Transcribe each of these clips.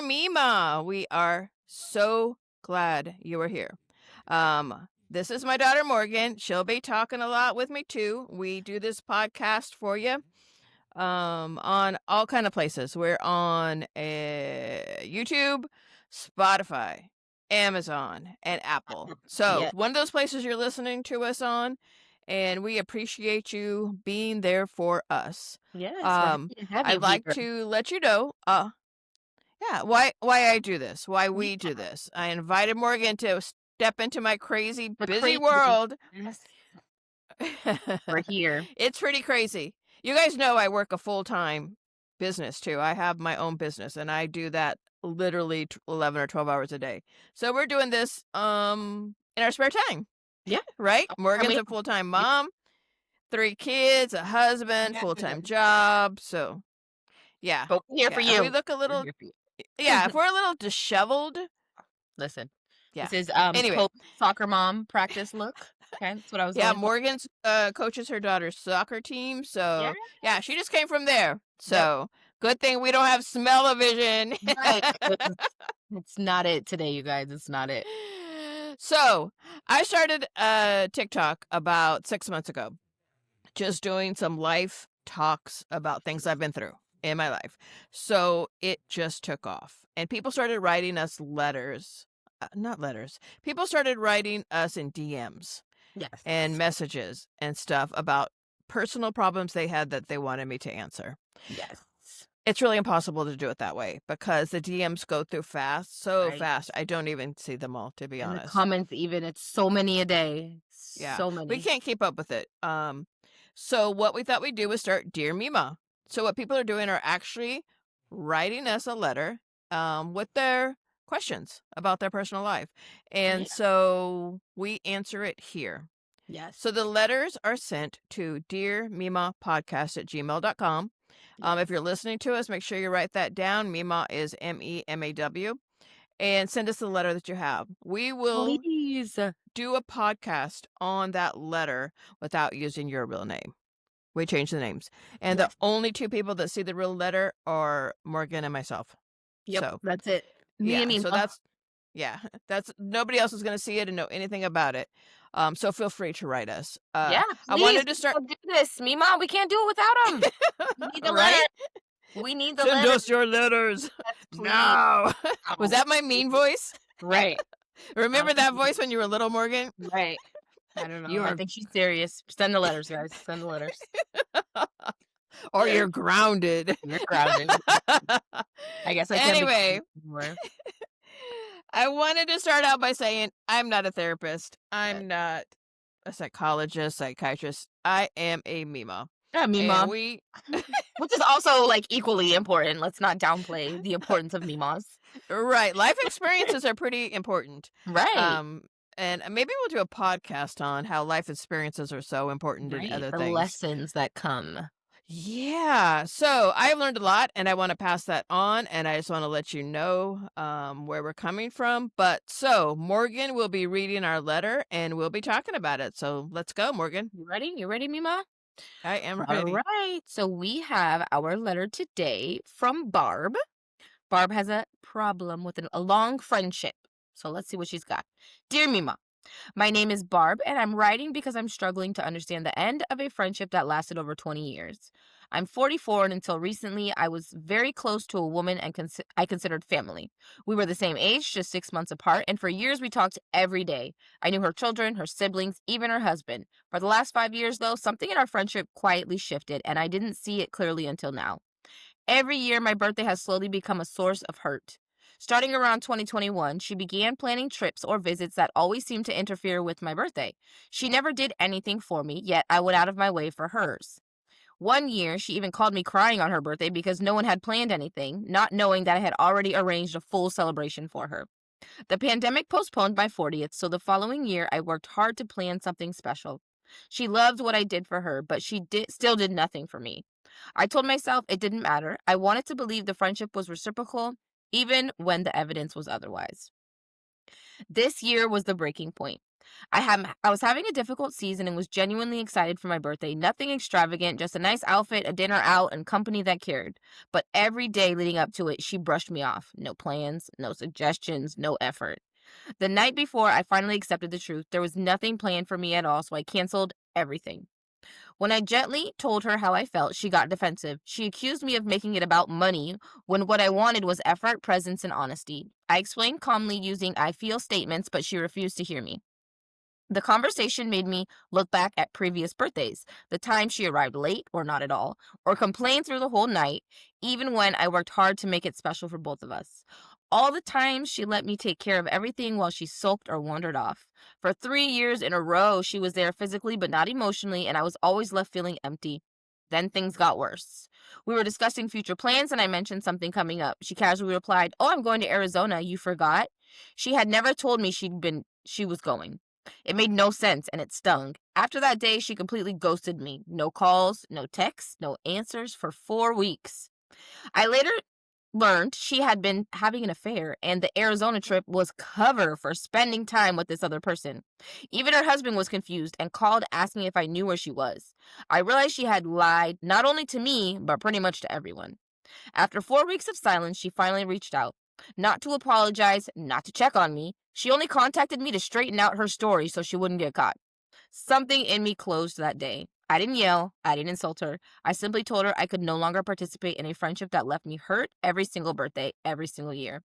Mima. We are so glad you are here. This is my daughter Morgan. She'll be talking a lot with me too. We do this podcast for you on all kind of places. We're on YouTube, Spotify, Amazon, and Apple. So one of those places you're listening to us on, and we appreciate you being there for us. Yes, I'd like to let you know, why I do this, why we do this. I invited Morgan to step into my crazy, busy world. Yes. We're here. It's pretty crazy. You guys know I work a full-time business too. I have my own business, and I do that literally 11 or 12 hours a day. So we're doing this in our spare time. Yeah. Right? Morgan's a full-time mom, 3 kids, a husband, full-time job. So, yeah. But we're here for you. We look a little, if we're a little disheveled. Listen. Yeah. This is anyway. soccer mom practice look. Okay, that's what I was Morgan's coaches her daughter's soccer team. So, yeah, she just came from there. So, good thing we don't have smell-o-vision. Right. It's not it today, you guys. It's not it. So, I started TikTok about 6 months ago, just doing some life talks about things I've been through in my life. So, it just took off. And people started writing us letters. Not letters. People started writing us in DMs. Yes. And messages and stuff about personal problems they had that they wanted me to answer. Yes. It's really impossible to do it that way because the DMs go through fast, fast. I don't even see them all, to be honest. The comments even, it's so many a day. Yeah. So many. We can't keep up with it. So what we thought we'd do was start Dear MEMAW. So what people are doing are actually writing us a letter with their questions about their personal life. And so we answer it here. Yes. So the letters are sent to dearmemawpodcast@gmail.com. If you're listening to us, make sure you write that down. MEMAW is MEMAW. And send us the letter that you have. We will do a podcast on that letter without using your real name. We change the names. And the only 2 people that see the real letter are Morgan and myself. Yep, so that's it. So that's nobody else is going to see it and know anything about it. So feel free to write us. Please, I wanted to start do this, MEMAW. We can't do it without them. We need the letter. We need the letter. Send us your letters. No. Was that my mean voice? Right. Remember that voice when you were little, Morgan? Right. I don't know. I think she's serious. Send the letters, guys. Send the letters. Or you're grounded. You're grounded. I guess I can't. Anyway, I wanted to start out by saying I'm not a therapist. I'm not a psychologist, psychiatrist. I am a MEMAW. MEMAW. Which is also like equally important. Let's not downplay the importance of MEMAWs. Right. Life experiences are pretty important. Right. And maybe we'll do a podcast on how life experiences are so important in other things. The lessons that come. Yeah. So I've learned a lot and I want to pass that on. And I just want to let you know where we're coming from. But so Morgan will be reading our letter and we'll be talking about it. So let's go, Morgan. You ready? You ready, MEMAW? I am ready. All right. So we have our letter today from Barb. Barb has a problem with a long friendship. So let's see what she's got. Dear MEMAW, my name is Barb, and I'm writing because I'm struggling to understand the end of a friendship that lasted over 20 years. I'm 44, and until recently, I was very close to a woman and I considered family. We were the same age, just 6 months apart, and for years we talked every day. I knew her children, her siblings, even her husband. For the last 5 years, though, something in our friendship quietly shifted, and I didn't see it clearly until now. Every year, my birthday has slowly become a source of hurt. Starting around 2021, she began planning trips or visits that always seemed to interfere with my birthday. She never did anything for me, yet I went out of my way for hers. One year, she even called me crying on her birthday because no one had planned anything, not knowing that I had already arranged a full celebration for her. The pandemic postponed my 40th, so the following year, I worked hard to plan something special. She loved what I did for her, but she still did nothing for me. I told myself it didn't matter. I wanted to believe the friendship was reciprocal, even when the evidence was otherwise. This year was the breaking point. I was having a difficult season and was genuinely excited for my birthday. Nothing extravagant, just a nice outfit, a dinner out, and company that cared. But every day leading up to it, she brushed me off. No plans, no suggestions, no effort. The night before I finally accepted the truth, there was nothing planned for me at all, so I canceled everything. When I gently told her how I felt, she got defensive. She accused me of making it about money when what I wanted was effort, presence, and honesty. I explained calmly using I feel statements, but she refused to hear me. The conversation made me look back at previous birthdays, the time she arrived late or not at all, or complained through the whole night, even when I worked hard to make it special for both of us. All the times she let me take care of everything while she sulked or wandered off. For 3 years in a row, she was there physically but not emotionally, and I was always left feeling empty. Then things got worse. We were discussing future plans, and I mentioned something coming up. She casually replied, "Oh, I'm going to Arizona. You forgot?" She had never told me she was going. It made no sense, and it stung. After that day, she completely ghosted me. No calls, no texts, no answers for 4 weeks. I later learned she had been having an affair, and the Arizona trip was cover for spending time with this other person. Even her husband was confused and called asking if I knew where she was. I realized she had lied not only to me, but pretty much to everyone. After 4 weeks of silence, she finally reached out. Not to apologize, not to check on me. She only contacted me to straighten out her story so she wouldn't get caught. Something in me closed that day. I didn't yell. I didn't insult her. I simply told her I could no longer participate in a friendship that left me hurt every single birthday, every single year.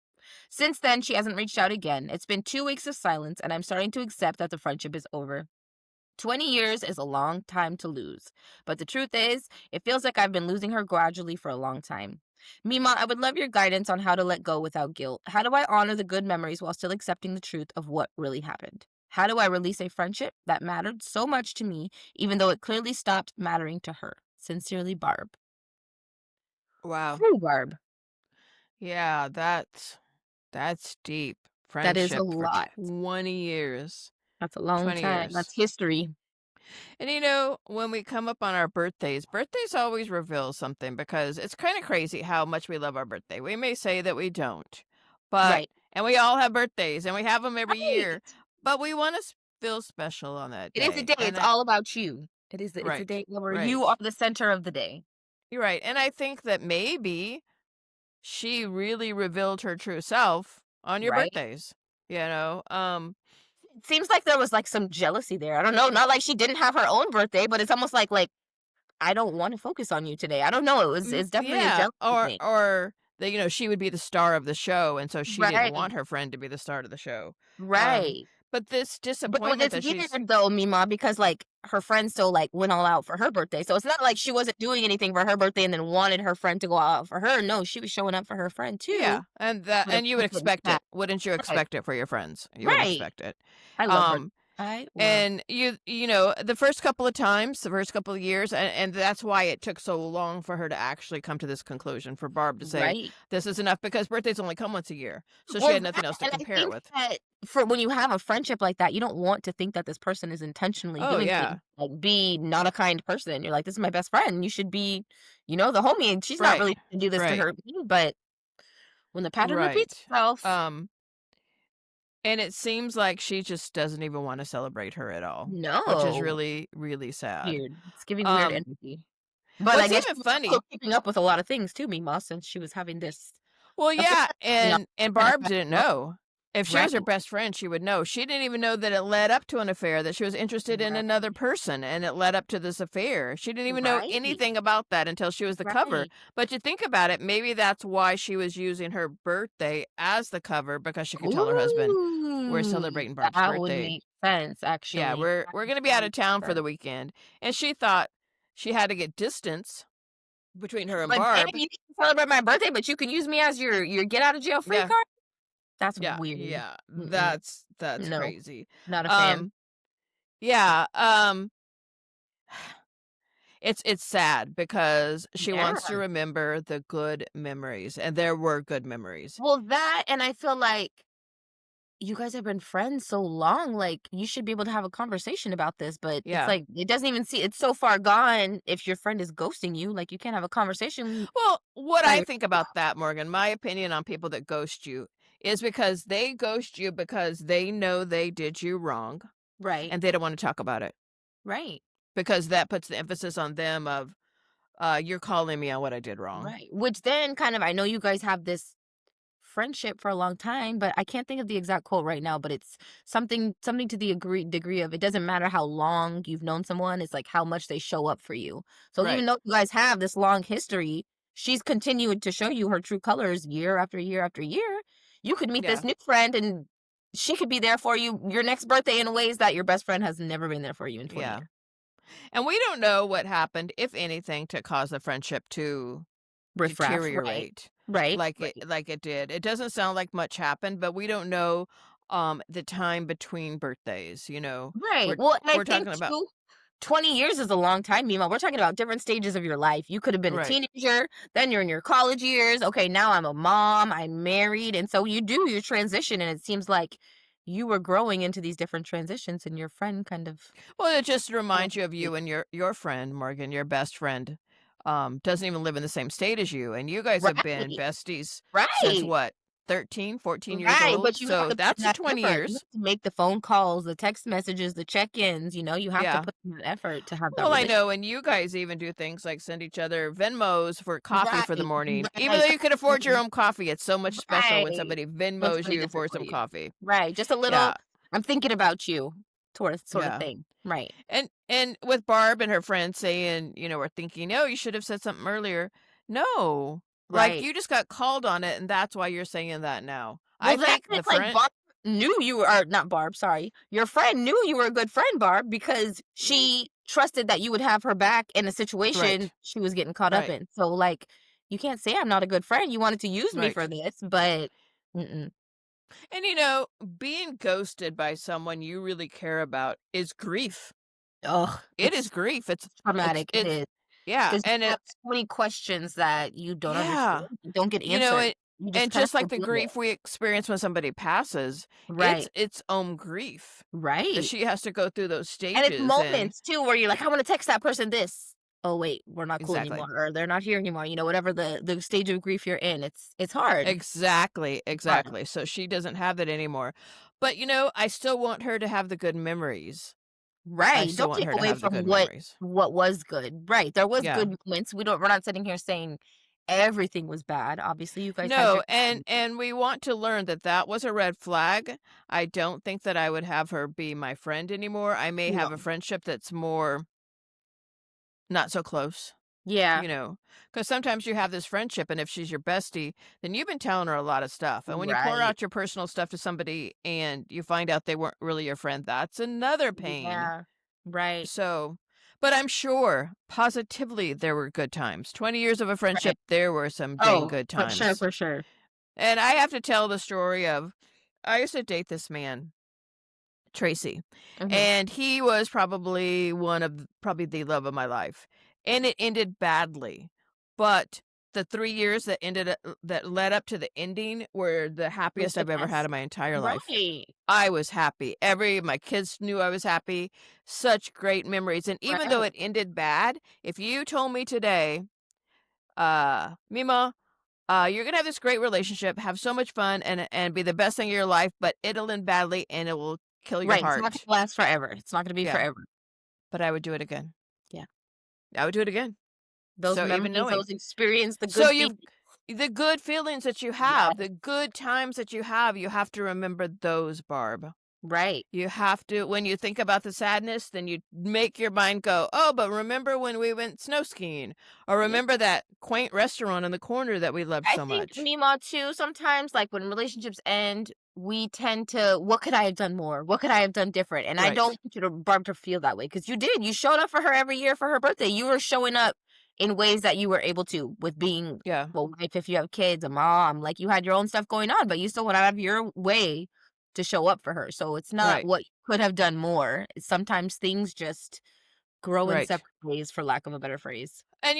Since then, she hasn't reached out again. It's been 2 weeks of silence, and I'm starting to accept that the friendship is over. 20 years is a long time to lose. But the truth is, it feels like I've been losing her gradually for a long time. Mima, I would love your guidance on how to let go without guilt. How do I honor the good memories while still accepting the truth of what really happened? How do I release a friendship that mattered so much to me, even though it clearly stopped mattering to her? Sincerely, Barb. Wow. Whew, Barb. Yeah, that's deep. That is a Friendship for lot. 20 years. That's a long 20 time. years. That's history. And when we come up on our birthdays always reveal something because it's kind of crazy how much we love our birthday. We may say that we don't, but, Right. and we all have birthdays and we have them every year, Right. but we want to feel special on that It is a day. day. And It's all about you. It's a right, day where you right. are the center of the day. You're right. And I think that maybe she really revealed her true self on your Right? birthdays, you know? It seems like there was, like, some jealousy there. I don't know, not like she didn't have her own birthday, but it's almost like, "I don't wanna focus on you today." I don't know, it's definitely a Yeah, jealousy thing. or that she would be the star of the show, and so she didn't Right, want her friend to be the star of the show. Um, right. but this But disappointment it's that she's weird though, Mima, because, like, her friend still, like, went all out for her birthday, so it's not like she wasn't doing anything for her birthday and then wanted her friend to go all out for her. No, she was showing up for her friend yeah, too, and but it you would didn't expect matter. it, wouldn't you Right, expect it for your friends? You would right. expect it. I love her. Um, I love And the first couple of times, the first couple of years, and that's why it took so long for her to actually come to this conclusion, for Barb to say, right. this is enough, because birthdays only come once a year. So she Well, had nothing that else to and I compare it think with. that for when you have a friendship like that, you don't want to think that this person is intentionally Oh, doing things, yeah. like, be not a kind person. You're like, "This is my best friend, you should be, the homie, and she's not Right. really gonna do this to Right. her." But when the pattern repeats Right. itself, Um, and it seems like she just doesn't even wanna celebrate her at all, which is no. really, really sad. Weird. It's giving weird Um, energy. But I what's guess even she was funny also keeping up with a lot of things too, Mima, since she was having this Well, affair, yeah, you know, and kinda Barb didn't know. If she right, was her best friend, she would know. She didn't even know that it led up to an affair, that she was interested in right, another person, and it led up to this affair. She didn't even know right, anything about that until she was the cover. right. But you think about it, maybe that's why she was using her birthday as the cover, because she could tell her husband, "We're Ooh, celebrating Barb's that would birthday. make sense, Yeah, actually. we're That gonna be out of makes town for sense. the weekend." And she thought she had to get distance between her and But, "Babe, Barb. you didn't celebrate my birthday, but you can use me as your get out of jail free Yeah, card?" That's yeah, weird. yeah. Mm-mm. That's No, crazy. not a fan. Um, yeah, it's sad because she Yeah. wants to remember the good memories, and there were good memories. Well, that and I feel like you guys have been friends so long, like, you should be able to have a conversation about this, but it's Yeah. like, it doesn't even see it's so far gone if your friend is ghosting you, like, you can't have a conversation Well, what by I your think about that, Morgan, my opinion on people that ghost you is because they ghost you because they know they did you wrong. Right. and they don't want to talk about it Right. because that puts the emphasis on them of, you're calling me on what I did wrong. Right. Which then kind of I know you guys have this friendship for a long time, but I can't think of the exact quote right now, but it's something to the degree of it doesn't matter how long you've known someone, it's like how much they show up for you. So Right. even though you guys have this long history, she's continued to show you her true colors year after year after year. You could meet Yeah. this new friend and she could be there for you your next birthday in ways that your best friend has never been there for you in 20 Yeah. years. And we don't know what happened, if anything, to cause the friendship to Riffraff, right. deteriorate Right. like it Right. did. It doesn't sound like much happened, but we don't know the time between birthdays, you know. Right. We're Well, and I we're think talking about too, 20 years is a long time, Meanwhile, we're talking about different stages of your life. You could have been a right. teenager, then you're in your college years. Okay, now I'm a mom, I'm married. And so you do your transition. And it seems like you were growing into these different transitions and your friend kind of. Well, it just reminds you of Right. you and your friend, Morgan, your best friend, doesn't even live in the same state as you, and you guys have been besties since Right. what, 13, 14 years Right. old? But you have So to put in that's the that 20 effort. You years. have to make the phone calls, the text messages, the check ins. You have to Yeah. put in that effort to have that Well, I relationship. know, and you guys even do things like send each other Venmos for coffee for the Right. morning. Even Right. though you could afford your own coffee, it's so much special when Right. somebody When Venmos somebody you does it for for some you. coffee. Right, just a Yeah, little, "I'm thinking about you," sort of yeah. thing. Right. And with Barb and her friends saying, we're thinking, "Oh, you should have said something earlier." No. Like, Right. you just got called on it, and that's why you're saying that now. Well, I that's think it, the like, friend Barb knew you were or not Barb, sorry. Your friend knew you were a good friend, Barb, because she trusted that you would have her back in a situation Right, she was getting caught up right, in. So, like, you can't say I'm not a good friend. You wanted to use me for right. this, but mm-mm. And, being ghosted by someone you really care about is grief. Ugh, It is it's grief. traumatic. It It's is. yeah, 'Cause you and have so many questions that you don't understand, yeah. don't get answered. It You just and kinda just like have to the deal with grief we experience when somebody passes, it's Right, its own grief that right, she has to go through those and it's stages and moments too where you're like, "I wanna text that person this." "Oh, wait, we're not cool exactly. anymore," or "They're not here anymore," whatever the stage of grief you're in, it's hard. Exactly, It's hard. exactly. So she doesn't have that anymore. But, I still want her to have the good memories. I Right, still don't want take her to away have the from good what memories. what was good. Right, there was Yeah. good moments, we're not sitting here saying everything was bad, obviously, you guys had No, your and we want to learn that that was a red flag. I don't think that I would have her be my friend anymore. I may No. have a friendship that's more not so close. Yeah, Because sometimes you have this friendship, and if she's your bestie, then you've been telling her a lot of stuff. And when you pour right. out your personal stuff to somebody and you find out they weren't really your friend, that's another pain. Yeah, right, So, but I'm sure positively there were good times. 20 years of a right. friendship, there were some dang Oh, good for sure, times. for sure. And I have to tell the story of I used to date this man Tracy. Mhm. And he was probably the love of my life. And it ended badly. But the 3 years that led up to the ending were the Was happiest the I've ever had best. in my entire life. Right, I was happy. My kids knew I was happy. Such great memories. And even though right, it ended bad, if you told me today, Mima, you're gonna have this great relationship, have so much fun, and be the best thing of your life, but it'll end badly and it will kill your right, it's not heart. gonna last forever, it's not gonna be Yeah, forever. but I would do it again. Yeah, I would do it again. those So even memories, knowing. those experience, the So good you've feelings. the good feelings that you Yeah, have, the good times that you have to remember those, Barb. right, You have to when you think about the sadness, then you make your mind go, "Oh, but remember when we went snow skiing?" Or yeah. remember that quaint restaurant in the corner that we loved I so think much. Mima too, sometimes, like, when relationships end, we tend to, "What could I have done more? What could I have done different?" And I don't Right. want you to Barb to feel that way because you did, you showed up for her every year for her birthday, you were showing up in ways that you were able to with being Yeah. a wife if you have kids, a mom, like, you had your own stuff going on, but you still went out of your way to show up for her, so it's not Right. what you could have done more, sometimes things just grow in Right. separate ways, for lack of a better phrase. And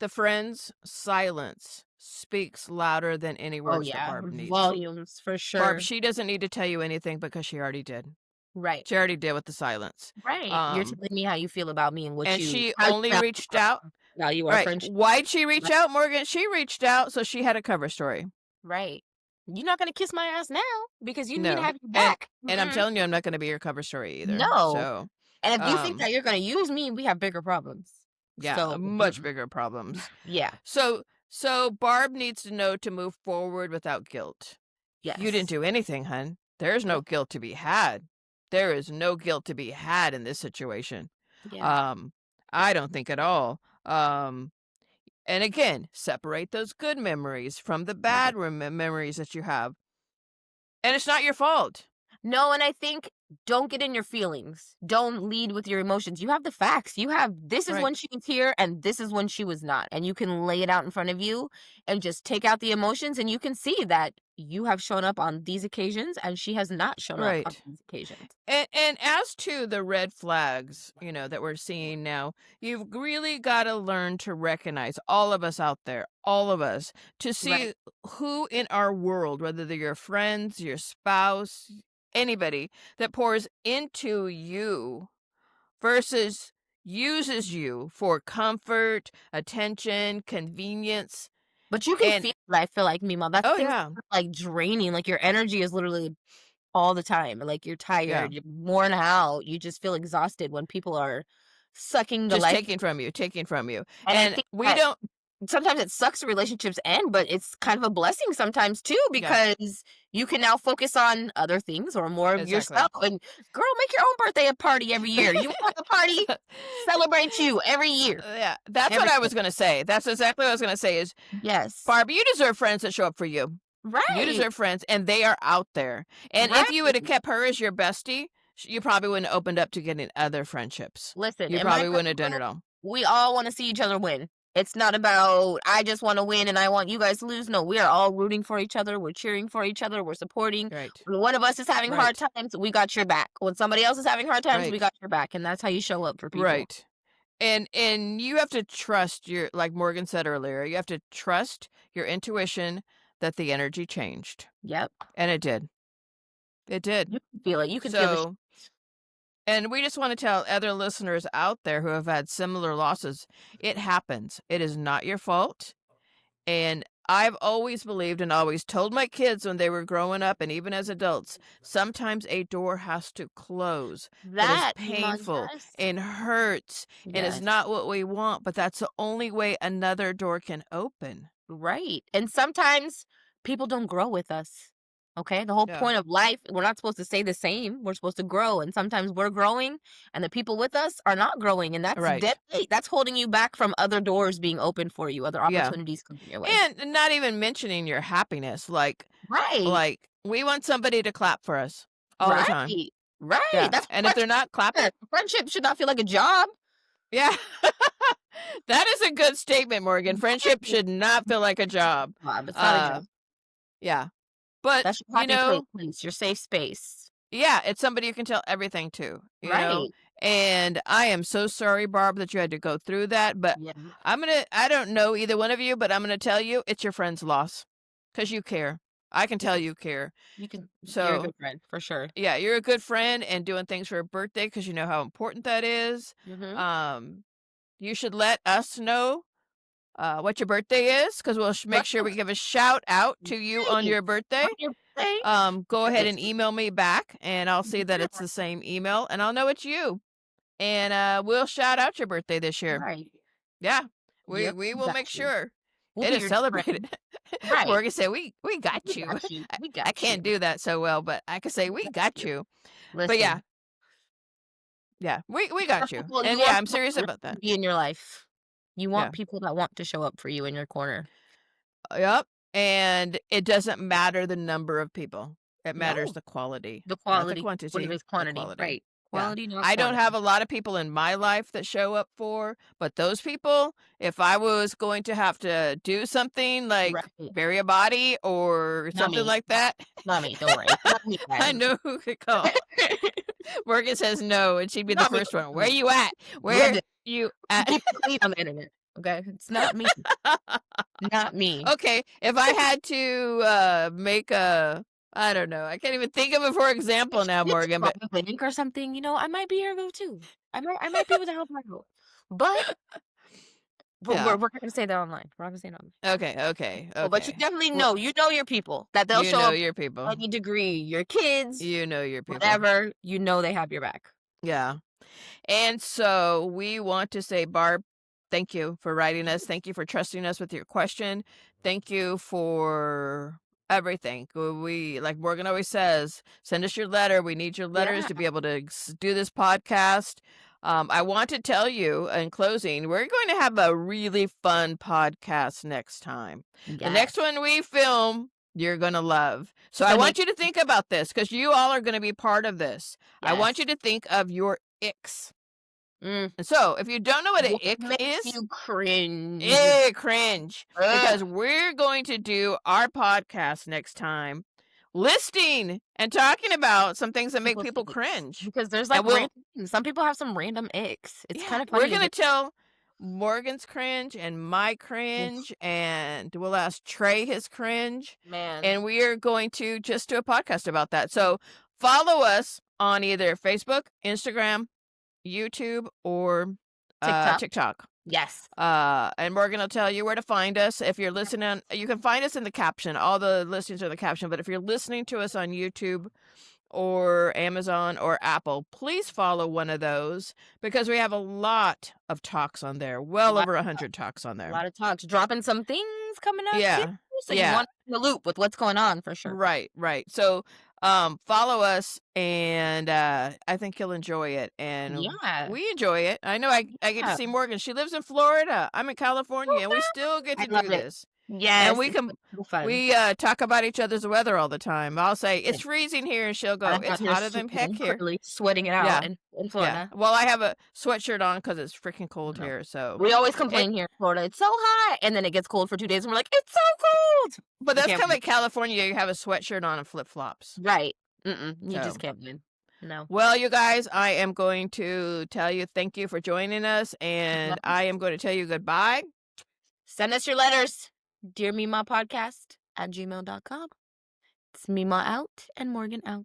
the friend's silence speaks louder than any Oh, words that yeah, Barb needs. volumes, for Barb, sure. she doesn't need to tell you anything because she already did. Right. She already did with the silence. Right. You're Um, telling me how you feel about me and what and you she how you only reached out. value our Right. friendship. Why'd she reach Right. out, Morgan? She reached out so she had a cover story. Right. you're not gonna kiss my ass now because you need to No. have your And back. and I'm Mm-mm. telling you, I'm not gonna be your cover story either. No. So, And if you think um, that you're gonna use me, we have bigger problems. yeah, So, much bigger problems. yeah. So Barb needs to know to move forward without guilt. You didn't Yes. do anything, hun. There's no Nope. guilt to be had. There is no guilt to be had in this situation. Yeah. Um, I don't think at all. And again, separate those good memories from the Right. bad memories that you have. And it's not your fault. No, and I think don't get in your feelings. Don't lead with your emotions. You have the facts. You have this is when Right. she was here and this is when she was not. And you can lay it out in front of you and just take out the emotions and you can see that you have shown up on these occasions and she has not shown up on Right. these occasions. And as to the red flags, that we're seeing now, you've really got to learn to recognize all of us out there, all of us, to Right. see who in our world, whether they're your friends, your spouse, anybody that pours into you versus uses you for comfort, attention, convenience. But you can And feel it, I feel like, Mima. That's oh things yeah, like draining. Like your energy is literally all the time. Like you're yeah, tired, you're worn out, you just feel exhausted when people are sucking the just life. taking from you. And I And think we that don't, sometimes it sucks relationships end, but it's kind of a blessing sometimes too yeah, because you can now focus on other things or more of exactly. yourself. And girl, make your own birthday a party every year. You want a party? Celebrate you every year. Yeah, that's what Every I year. was gonna say. That's exactly what I was gonna say is, Yes. Barbie, you deserve friends that show up for you. You Right. deserve friends, and they are out there. And if Right. you would have kept her as your bestie, you probably wouldn't have opened up to getting other friendships. Listen, You in my probably friend wouldn't have done group, it all. we all want to see each other win. It's not about I just want to win and I want you guys to lose. No, we are all rooting for each other. We're cheering for each other. We're supporting. Right. When one of us is having hard Right. times, we got your back. When somebody else is having hard times, we Right. got your back. And that's how you show up for people. Right. And you have to trust your, like Morgan said earlier, you have to trust your intuition that the energy changed. Yep. And it did. It did. You can feel it. You can feel the So, and we just want to tell other listeners out there who have had similar losses, it happens. It is not your fault. And I've always believed and always told my kids when they were growing up and even as adults, sometimes a door has to close. That is that, Mima, painful yes. and hurts and is Yes. not what we want, but that's the only way another door can open. Right. And sometimes people don't grow with us. Okay. The whole Yeah. point of life, we're not supposed to stay the same. We're supposed to grow. And sometimes we're growing and the people with us are not growing. And that's Right. deadly. That's holding you back from other doors being open for you, other Yeah. opportunities coming your way. And not even mentioning your happiness. Right. We want somebody to clap for us all the time. Right. Right. Yeah. That's And if they're not clapping, friendship should not feel like a job. yeah. That is a good statement, Morgan. Friendship should not feel like a job. It's not a job. Yeah. But, That's your happy place, your safe space. yeah, it's somebody you can tell everything to, Right. And I am so sorry, Barb, that you had to go through that. But Yeah. I don't know either one of you, but I'm going to tell you it's your friend's loss because you care. I can tell you care. You're a So, good friend for sure. yeah, you're a good friend and doing things for her birthday because you know how important that is. Mm-hmm. You should let us know what your birthday is because we'll make sure we give a shout out to you on your birthday. Go ahead and email me back and I'll see that it's the same email and I'll know it's you. And we'll shout out your birthday this year. Right. Yeah. Yep, We will make exactly. sure We'll it be is your celebrated. Right. Morgan said, we got We you. got you. We got I can't you. do that so well, but I can say we got you. Listen, But yeah, we got you. people- And want yeah, I'm people serious to about that. be in your life. You want Yeah. people that want to show up for you in your corner. Yep. And it doesn't matter the number of people. It matters No. the quality. The Not quality. the quantity. What is the quantity? quality. Right. Yeah. Quality, not I don't quantity. have a lot of people in my life that show up for, but those people, if I was going to have to do something like Right. bury a body or Not something me. like that, Not me. Don't worry. Not me, I guys. know who could call. Morgan says no, and she'd be the Not me. first one. Where you at? Where Listen, you at? keep it clean on the internet. Okay. It's not me. Not me. Okay, if I had to make a, I don't know, I can't even think of it for example now, Morgan. But a link or something, I might be able to. I might be able to help her out. But But Yeah. we're not gonna say that online. We're not gonna say it online. Okay. Well, but you definitely Well, know. You know your people. That they'll you show know up your people. any degree. Your kids, You know your people. whatever. You know they have your back. Yeah. And so we want to say, Barb, thank you for writing us. Thank you for trusting us with your question. Thank you for everything. We, like Morgan always says, send us your letter. We need your letters Yeah. to be able to do this podcast. I want to tell you in closing, we're going to have a really fun podcast next time. The next Yes. one we film, you're going to love. So I Gonna want be you to think about this because you all are going to be part of this. I want you yes. to think of your icks. Mm. So if you don't know what an What ick makes is, you cringe? cringe. Ugh. Because we're going to do our podcast next time listing and talking about some things that make People's people icks. cringe. Because there's And like random things. Some people have some random icks. It's kind of we're funny to going to hear. tell Morgan's cringe and my Oof, cringe, and we'll ask Trey his cringe. man. And we are going to just do a podcast about that. So follow us on either Facebook, Instagram, YouTube, or TikTok. Yes. And Morgan will tell you where to find us. If you're listening, you can find us in the caption. All the listings are in the caption. But if you're listening to us on YouTube or Amazon or Apple, please follow one of those because we have a lot of talks on there. Well over 100 talks on A there. lot of talks. Dropping some things coming up. Yeah. Too, so you want to be in the loop with what's going on for sure. Right. So follow us, and I think you'll enjoy it. And we enjoy it. I know I get to see Morgan. She lives in Florida. I'm in California, and we still get to do this. Yes. And we talk about each other's weather all the time. I'll say it's freezing here, and she'll go, it's hotter than heck here. Sweating it out in Florida. Yeah. Well, I have a sweatshirt on because it's freaking cold here. So we always complain here in Florida. It's so hot, and then it gets cold for 2 days, and we're like, it's so cold. But that's kind of like California. You have a sweatshirt on and flip flops. Right. You just can't win. No. Well, you guys, I am going to tell you thank you for joining us, and I am going to tell you goodbye. Send us your letters. Dear MEMAW podcast @gmail.com. It's MEMAW out and Morgan out.